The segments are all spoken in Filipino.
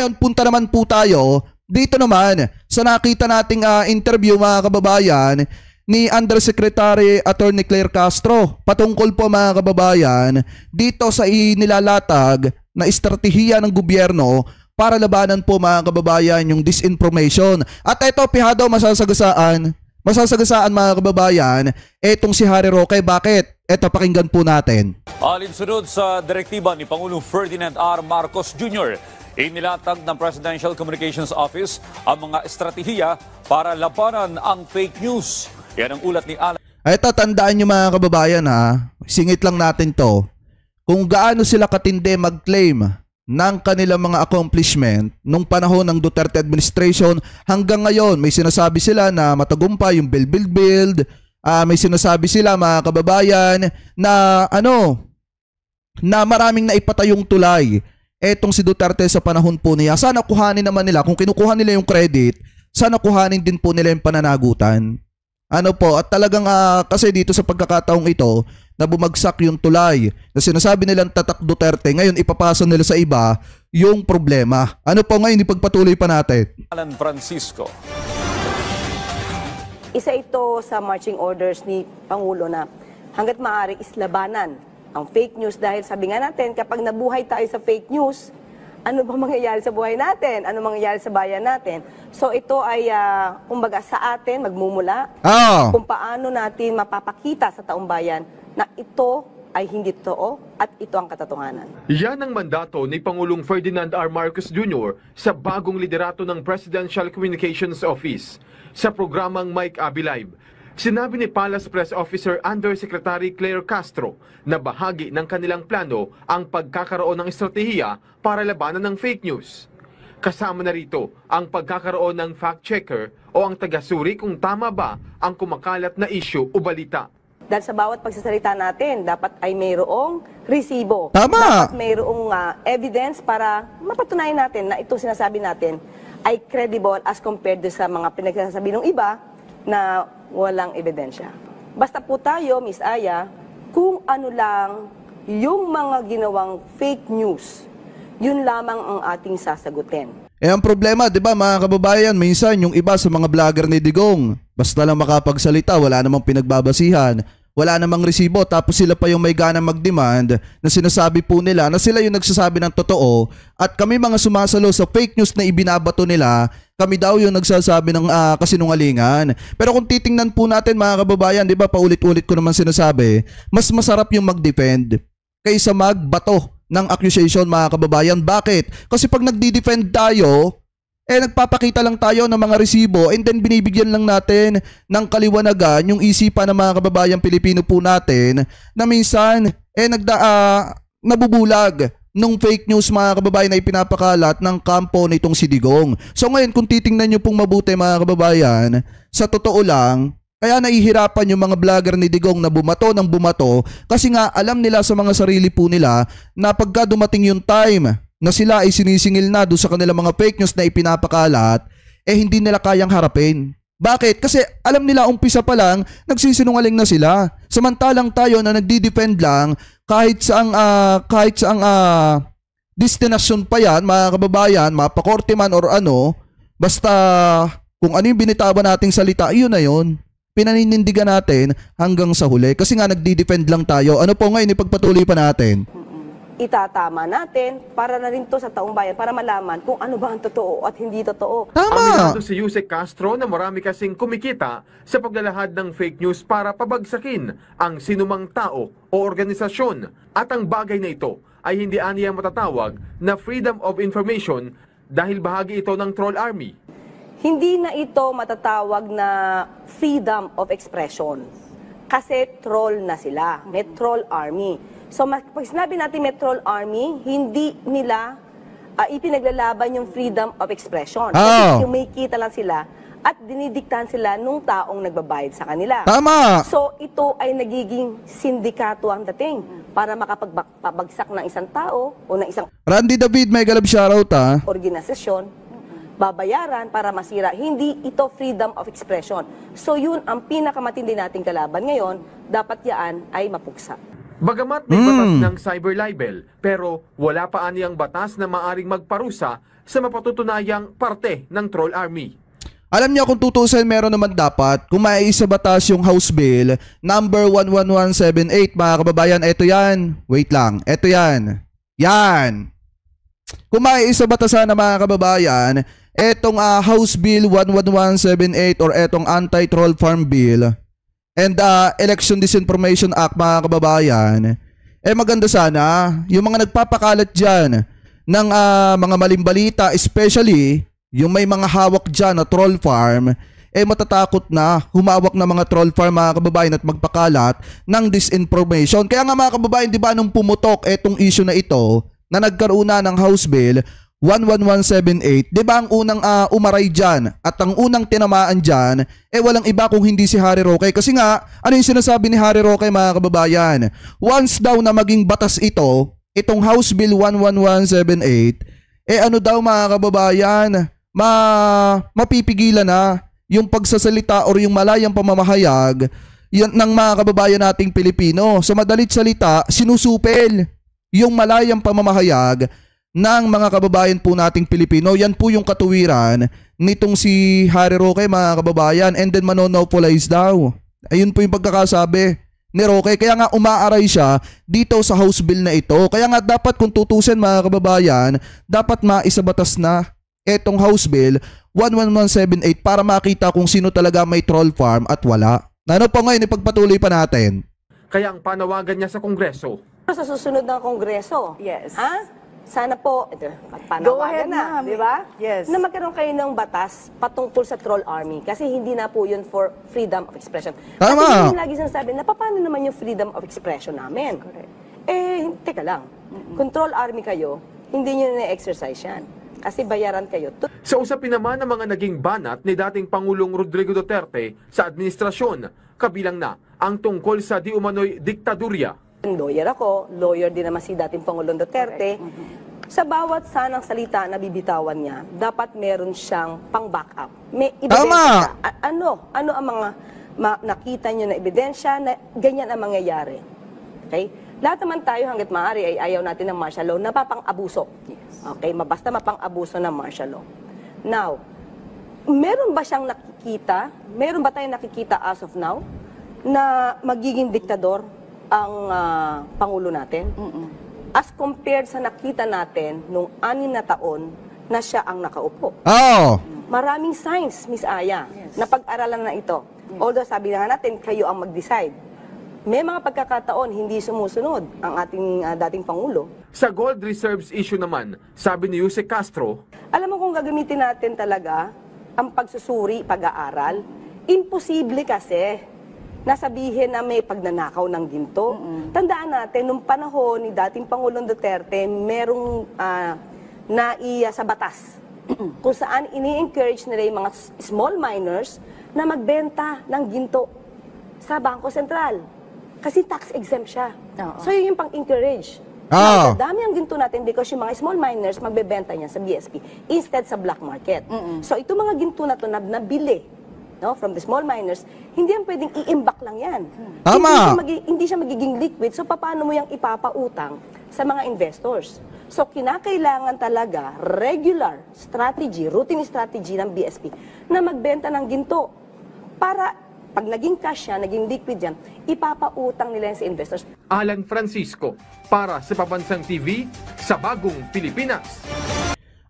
ngayon, punta naman po tayo dito naman sa nakita nating interview mga kababayan ni Undersecretary Attorney Claire Castro patungkol po mga kababayan dito sa inilalatag na estratehiya ng gobyerno para labanan po mga kababayan yung disinformation. At ito, pihado, masasagasaan mga kababayan, etong si Harry Roque. Bakit? Ito, pakinggan po natin. Alinsunod sa direktiba ni Pangulong Ferdinand R. Marcos Jr., inilatag ng Presidential Communications Office ang mga estratehiya para labanan ang fake news. Yan ang ulat ni Alan. Ito, tandaan nyo mga kababayan ha, singit lang natin to. Kung gaano sila katindi mag-claim ng kanilang mga accomplishment nung panahon ng Duterte administration, hanggang ngayon may sinasabi sila na matagumpay yung build. May sinasabi sila mga kababayan na na maraming naipatayong tulay etong si Duterte sa panahon po niya. Sana kuhanin naman nila, kung kinukuha nila yung credit, sana kuhanin din po nila yung pananagutan. At talagang kasi dito sa pagkakataong ito na bumagsak yung tulay na sinasabi nilang tatak Duterte, ngayon ipapasa nila sa iba yung problema. Ngayon ipagpatuloy pa natin. Alan Francisco. Isa ito sa marching orders ni Pangulo na hanggat maaari islabanan ang fake news, dahil sabi nga natin, kapag nabuhay tayo sa fake news, ano ba mangyayari sa buhay natin? Ano mangyayari sa bayan natin? So ito ay, kumbaga sa atin, magmumula kung paano natin mapapakita sa taong bayan na ito ay hindi totoo at ito ang katotohanan. Yan ang mandato ni Pangulong Ferdinand R. Marcos Jr. sa bagong liderato ng Presidential Communications Office sa programang Mike Abby Live. Sinabi ni Palace Press Officer Undersecretary Claire Castro na bahagi ng kanilang plano ang pagkakaroon ng estratehiya para labanan ng fake news. Kasama na rito ang pagkakaroon ng fact-checker o ang tagasuri kung tama ba ang kumakalat na issue o balita. Dahil sa bawat pagsasalita natin, dapat ay mayroong resibo. Tama! Dapat mayroong evidence para mapatunayan natin na ito sinasabi natin ay credible as compared sa mga pinagsasabi ng iba na walang ebidensya. Basta po tayo, Miss Aya, kung ano lang yung mga ginawang fake news, yun lamang ang ating sasagutin. Ang problema, di ba mga kababayan, minsan yung iba sa mga vlogger ni Digong, basta lang makapagsalita, wala namang pinagbabasihan, wala namang resibo, tapos sila pa yung may gana mag-demand na sinasabi po nila na sila yung nagsasabi ng totoo, at kami mga sumasalo sa fake news na ibinabato nila, kami daw yung nagsasabi ng kasinungalingan. Pero kung titingnan po natin mga kababayan, di ba paulit-ulit ko naman sinasabi, mas masarap yung mag-defend kaysa magbato ng accusation mga kababayan. Bakit? Kasi pag nagdi-defend tayo, nagpapakita lang tayo ng mga resibo and then binibigyan lang natin ng kaliwanagan yung isipan ng mga kababayan Pilipino po natin na minsan nabubulag nung fake news mga kababayan na ipinapakalat ng kampo nitong si Digong. So ngayon kung titingnan nyo pong mabuti mga kababayan, sa totoo lang, kaya nahihirapan yung mga vlogger ni Digong na bumato ng bumato kasi nga alam nila sa mga sarili po nila na pagka dumating yung time na sila ay sinisingil na doon sa kanilang mga fake news na ipinapakalat, hindi nila kayang harapin. Bakit? Kasi alam nila umpisa pa lang, nagsisinungaling na sila. Samantalang tayo na nagdi-defend lang, kahit saang destinasyon pa yan, mga kababayan, mapakorte man or basta kung ano yung binitawan nating salita, iyon na yun. Pinaninindigan natin hanggang sa huli. Kasi nga nagdi-defend lang tayo. Ngayon, ipagpatuloy pa natin. Itatama natin para na rin to sa taong bayan para malaman kung ano ba ang totoo at hindi totoo. Tama! Aminado si Yusek Castro na marami kasing kumikita sa paglalahad ng fake news para pabagsakin ang sinumang tao o organisasyon. At ang bagay na ito ay hindi aniya matatawag na freedom of information dahil bahagi ito ng troll army. Hindi na ito matatawag na freedom of expression kasi troll na sila. May troll army. So pag sinabi natin may troll army, hindi nila ipinaglalaban yung freedom of expression. Kasi yung may kita lang sila at dinidiktahan sila nung taong nagbabayad sa kanila. Tama! So ito ay nagiging sindikato ang dating para makapagpabagsak ng isang tao o ng isang Randy David, may galab shoutout organisasyon, babayaran para masira. Hindi ito freedom of expression. So yun ang pinakamatindi nating kalaban ngayon, dapat yaan ay mapuksa. Bagamat may batas ng cyber libel, pero wala pa aniyang batas na maaring magparusa sa mapatutunayang parte ng troll army. Alam niyo kung tutusin, meron naman dapat kung maiisa batas yung House Bill number 11178, mga kababayan. Ito yan. Wait lang. Ito yan. Yan. Kung maiisa batas na, mga kababayan, etong House Bill 11178 or etong Anti-Troll Farm Bill and Election Disinformation Act, mga kababayan, maganda sana yung mga nagpapakalat dyan ng mga maling balita, especially yung may mga hawak dyan na troll farm, matatakot na humawak na mga troll farm, mga kababayan, at magpakalat ng disinformation. Kaya nga, mga kababayan, di ba nung pumutok etong issue na ito na nagkaroon na ng House Bill 11178, di ba ang unang umaray dyan at ang unang tinamaan dyan, walang iba kung hindi si Harry Roque. Kasi nga, ano yung sinasabi ni Harry Roque, mga kababayan? Once daw na maging batas ito, itong House Bill 11178, ano daw, mga kababayan, mapipigilan na yung pagsasalita or yung malayang pamamahayag ng mga kababayan nating Pilipino. Sa madalit salita, sinusupil yung malayang pamamahayag ng mga kababayan po nating Pilipino. Yan po yung katuwiran nitong si Harry Roque, mga kababayan, and then manonopolize daw. Ayun po yung pagkakasabi ni Roque. Kaya nga umaaray siya dito sa House Bill na ito. Kaya nga dapat kung tutusin, mga kababayan, dapat maisabatas na etong House Bill 11178 para makita kung sino talaga may troll farm at wala. Ano po ngayon, ipagpatuloy pa natin. Kaya ang panawagan niya sa Kongreso. Sa susunod ng Kongreso. Yes. Ha? Sana po, ito, Go panawagan ahead, na, ma'am. di ba? Yes. Na magkaroon kayo ng batas patungkol sa troll army. Kasi hindi na po yun for freedom of expression. Tama. Kasi yung lagi sinasabi na paano naman yung freedom of expression namin? Correct. Teka lang. Kung troll army kayo, hindi nyo na-exercise yan. Kasi bayaran kayo. Sa usapin naman ng mga naging banat ni dating Pangulong Rodrigo Duterte sa administrasyon, kabilang na ang tungkol sa di umano'y diktadurya. Lawyer ako, lawyer din naman si dating Pangulong Duterte. Sa bawat sanang salita na bibitawan niya, dapat meron siyang pang-backup. May ebidensya. Ano ang mga nakita niyo na ebidensya na ganyan ang mangyayari? Okay? Lahat naman tayo hanggat maaari ay ayaw natin ng martial law na papang-abuso. Okay? Basta mapang-abuso ng martial law. Now, meron ba siyang nakikita? Meron ba tayong nakikita as of now na magiging diktador ang Pangulo natin? As compared sa nakita natin nung 6 na taon na siya ang nakaupo. Oh. Maraming signs, Miss Aya, na pag-aralan na ito. Although sabi na nga natin, kayo ang mag-decide. May mga pagkakataon hindi sumusunod ang ating dating Pangulo. Sa gold reserves issue naman, sabi ni Jose Castro, Alam mo kung gagamitin natin talaga ang pagsusuri, pag-aaral, imposible kasi nasabihin na may pagnanakaw ng ginto. Tandaan natin, nung panahon ni dating Pangulong Duterte, merong naiya sa batas kung saan ini-encourage nila yung mga small miners na magbenta ng ginto sa Bangko Sentral. Kasi tax exempt siya. So yun yung pang-encourage. Ang dami ang ginto natin because yung mga small miners magbebenta niya sa BSP instead sa black market. So ito mga ginto na to na nabili from the small miners, hindi yan pwedeng i-imbak lang yan. Tama. Hindi siya magiging liquid. So paano mo yung ipapautang sa mga investors? So kinakailangan talaga regular strategy, routine strategy ng BSP na magbenta ng ginto para pag naging cash yan, naging liquid yan, ipapautang nila yan sa investors. Alan Francisco, para sa Pabansang TV, sa Bagong Pilipinas.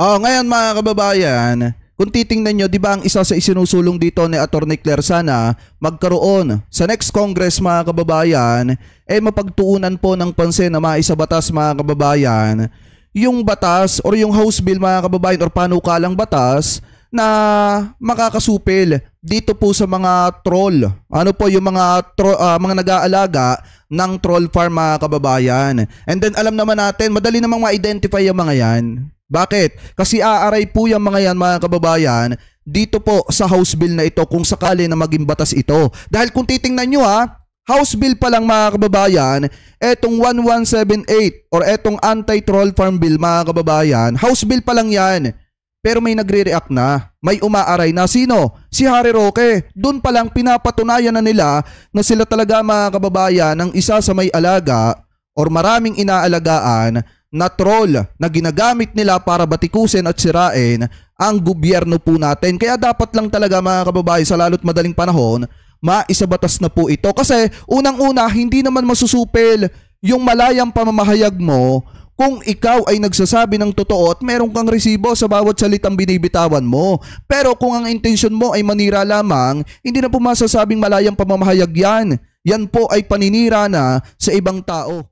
Ngayon, mga kababayan, kung titingnan nyo, di ba ang isa sa isinusulong dito ni Atty. Claire sana magkaroon sa next Congress, mga kababayan, mapagtuunan po ng pansin na maisabatas, mga kababayan, yung batas or yung House Bill, mga kababayan, or panukalang batas na makakasupil dito po sa mga troll. Ano po yung mga nag-aalaga ng troll farm, mga kababayan. And then alam naman natin, madali namang ma-identify yung mga yan. Bakit? Kasi aaray po yung mga yan, mga kababayan, dito po sa House Bill na ito kung sakali na maging batas ito. Dahil kung titingnan nyo House Bill pa lang, mga kababayan, etong 1178 or etong Anti-Troll Farm Bill, mga kababayan, House Bill pa lang yan. pero may nagre-react na, may umaaray na. Sino? Si Harry Roque. Doon pa lang pinapatunayan na nila na sila talaga mga kababayan ng isa sa may alaga or maraming inaalagaan na troll na ginagamit nila para batikusin at sirain ang gobyerno po natin. Kaya dapat lang talaga mga kababayan sa lalo't madaling panahon, maisabatas na po ito. Kasi unang-una, hindi naman masusupil yung malayang pamamahayag mo kung ikaw ay nagsasabi ng totoo at meron kang resibo sa bawat salitang binibitawan mo. Pero kung ang intensyon mo ay manira lamang, hindi na po masasabing malayang pamamahayag yan. Yan po ay paninira na sa ibang tao.